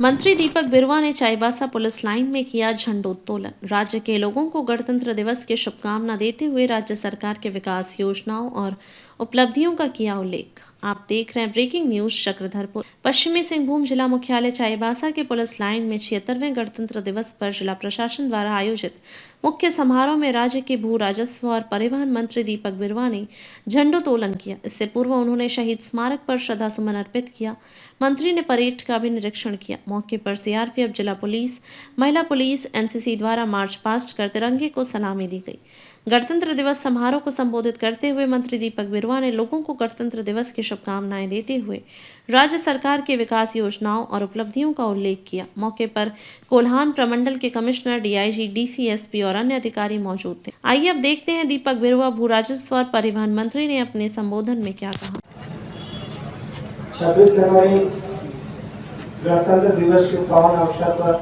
मंत्री दीपक बिरुवा ने Chaibasa police line में किया झंडोत्तोलन। राज्य के लोगों को गणतंत्र दिवस की शुभकामना देते हुए राज्य सरकार के विकास योजनाओं और उपलब्धियों का किया उल्लेख। आप देख रहे हैं ब्रेकिंग न्यूज चक्रधरपुर। पश्चिमी सिंहभूम जिला मुख्यालय चाईबासा के पुलिस लाइन में 76वें गणतंत्र दिवस पर जिला प्रशासन द्वारा आयोजित मुख्य समारोह में राज्य के भू राजस्व और परिवहन मंत्री दीपक बिरुवा ने झंडोत्तोलन किया। इससे पूर्व उन्होंने शहीद स्मारक पर श्रद्धासुमन अर्पित किया। मंत्री ने परेड का भी निरीक्षण किया। मौके पर सीआरपीएफ, जिला पुलिस, महिला पुलिस, एनसीसी द्वारा मार्च पास्ट कर तिरंगे को सलामी दी गई। गणतंत्र दिवस समारोह को संबोधित करते हुए मंत्री दीपक बिरुवा ने लोगों को गणतंत्र दिवस की शुभकामनाएं देते हुए राज्य सरकार की विकास योजनाओं और उपलब्धियों का उल्लेख किया। मौके पर कोल्हान प्रमंडल के कमिश्नर, डीआईजी, डीसी, एसपी और अन्य अधिकारी मौजूद थे। आइए अब देखते हैं दीपक बिरुवा भू राजस्व और परिवहन मंत्री ने अपने संबोधन में क्या कहा। 26 जनवरी गणतंत्र दिवस के पावन अवसर पर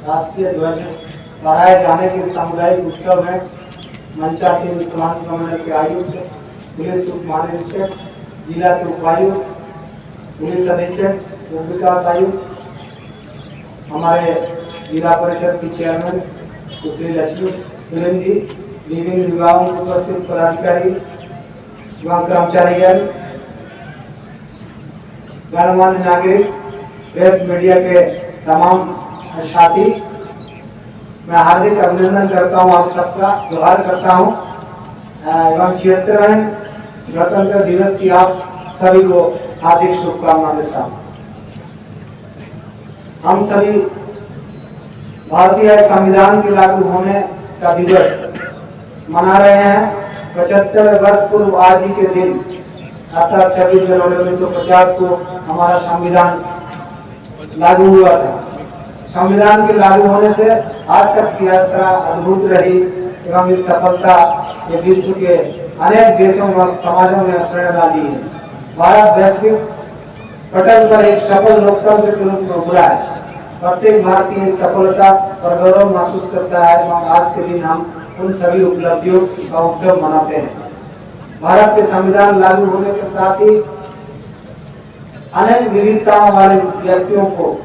राष्ट्रीय ध्वज फहराए जाने के सामुदायिक उत्सव में मंचासी कोल्हान प्रमंडल के आयुक्त, पुलिस उप महानिरीक्षक, जिला के उपायुक्त, पुलिस अधीक्षक, उप विकास आयुक्त, हमारे जिला परिषद की चेयरमैन सुश्री लक्ष्मी सुरेन जी, विभिन्न विभागों के उपस्थित पदाधिकारी एवं कर्मचारीगण, गणमान्य नागरिक, प्रेस मीडिया के तमाम साथी, मैं हार्दिक अभिनंदन करता हूं, आप सबका जोहार करता हूं एवं 76वें गणतंत्र दिवस की आप सभी को हार्दिक शुभकामना देता हूं। हम सभी भारतीय संविधान के लागू होने का दिवस मना रहे हैं। 75 वर्ष पूर्व आज ही के दिन अर्थात 26 जनवरी 1950 को हमारा संविधान लागू हुआ था। संविधान के लागू होने से आज तक की यात्रा अद्भुत रही एवं इस सफलता ये विश्व के अनेक देशों व समाजों में प्रेरणा दी है। भारत वैश्विक पटल पर एक सफल लोकतंत्र के रूप में उभरा है। प्रत्येक भारतीय इस सफलता पर गौरव महसूस करता है एवं आज के दिन हम उन सभी उपलब्धियों का उत्सव मनाते हैं। भारत के संविधान लागू होने के साथ ही अनेक विविधताओं वाले व्यक्तियों को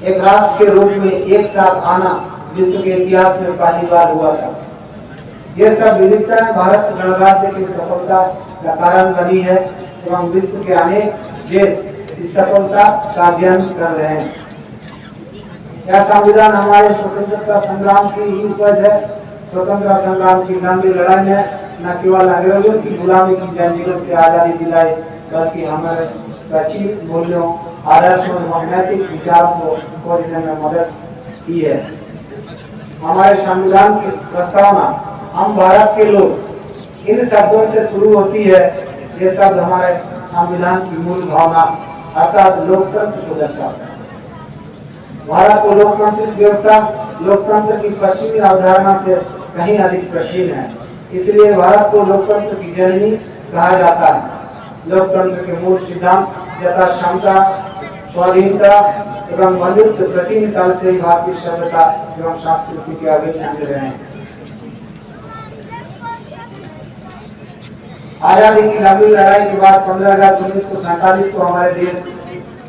एक राष्ट्र के रूप में एक साथ आना विश्व के इतिहास में पहली बार हुआ था। ये सब विविधताएं भारत गणराज्य की सफलता का कारण बनी है एवं विश्व के अनेक देश इस सफलता का अध्ययन कर रहे हैं। यह संविधान हमारे स्वतंत्रता संग्राम की ही उपज है। स्वतंत्रता संग्राम की लंबी लड़ाई में न केवल अंग्रेजों की गुलामी की जंजीरों से आजादी दिलाई, बल्कि हमारे प्राचीन मूल्यों, आदर्शों एवं नैतिक विचारों को खोजने में मदद की है। हमारे संविधान की प्रस्तावना हम भारत के लोग इन शब्दों से शुरू होती है। ये शब्द हमारे संविधान की मूल भावना अर्थात लोकतंत्र को दर्शाता है। भारत को लोकतांत्रिक व्यवस्था लोकतंत्र की पश्चिमी अवधारणा से कहीं अधिक प्राचीन है। इसलिए भारत को लोकतंत्र की जननी कहा जाता है। लोकतंत्र के मूल सिद्धांत यथा क्षमता, स्वाधीनता एवं बंधुत्व प्राचीन काल से ही भारतीय सभ्यता एवं संस्कृति के अभिन्न अंग रहे हैं। आजादी की लंबी लड़ाई के बाद 15 अगस्त 1947 को हमारे देश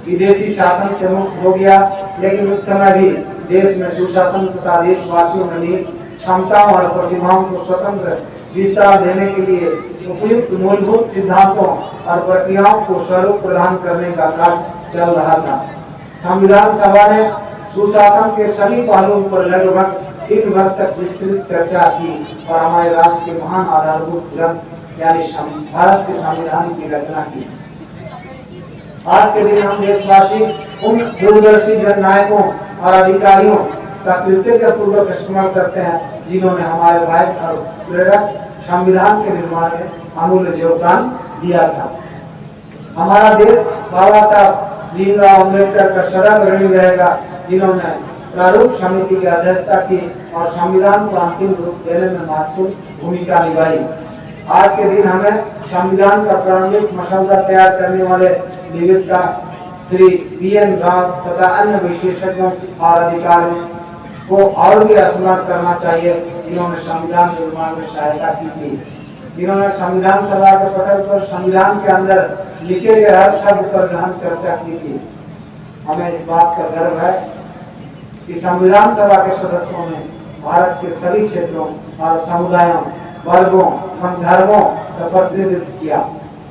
विदेशी शासन से मुक्त हो गया, लेकिन उस समय भी देश में सुशासन तथा देशवासियों में क्षमताओं और प्रतिभाओं को स्वतंत्र विस्तार देने के लिए उपयुक्त मूलभूत सिद्धांतों और प्रक्रियाओं को स्वरूप प्रदान करने का कार्य चल रहा था। संविधान सभा ने सुशासन के सभी पहलुओं पर लगभग 3 वर्ष तक विस्तृत चर्चा की और हमारे राष्ट्र के महान आधारभूत ग्रंथ यानी भारत के संविधान की रचना की। आज के दिन हम देशवासी उन दूरदर्शी जननायकों और अधिकारियों का कृतज्ञतापूर्वक स्मरण करते हैं जिन्होंने हमारे भाई और प्रेरक संविधान के निर्माण में अमूल्य योगदान दिया था। हमारा देश बाबा साहब भीमराव अम्बेडकर का सदा ऋणी रहेगा, जिन्होंने प्रारूप समिति की अध्यक्षता की और संविधान को अंतिम रूप देने में महत्वपूर्ण भूमिका निभाई। आज के दिन हमें संविधान का प्रारंभिक मसौदा तैयार करने वाले निवेदिता श्री BN राव तथा अन्य विशेषज्ञों और अधिकारियों को और भी स्मरण करना चाहिए, जिन्होंने संविधान निर्माण में सहायता की थी, जिन्होंने संविधान सभा के पटल पर संविधान के अंदर लिखे गए हर शब्द पर गहन चर्चा की थी। हमें इस बात का गर्व है कि संविधान सभा के सदस्यों ने भारत के सभी क्षेत्रों और समुदायों, वर्गों एवं धर्मों का प्रतिनिधित्व किया।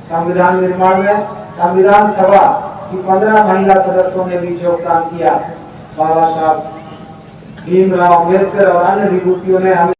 संविधान निर्माण में संविधान सभा की 15 महिला सदस्यों ने भी योगदान किया। बाबा साहब भीमराव अम्बेडकर और अन्य विभूतियों ने हमें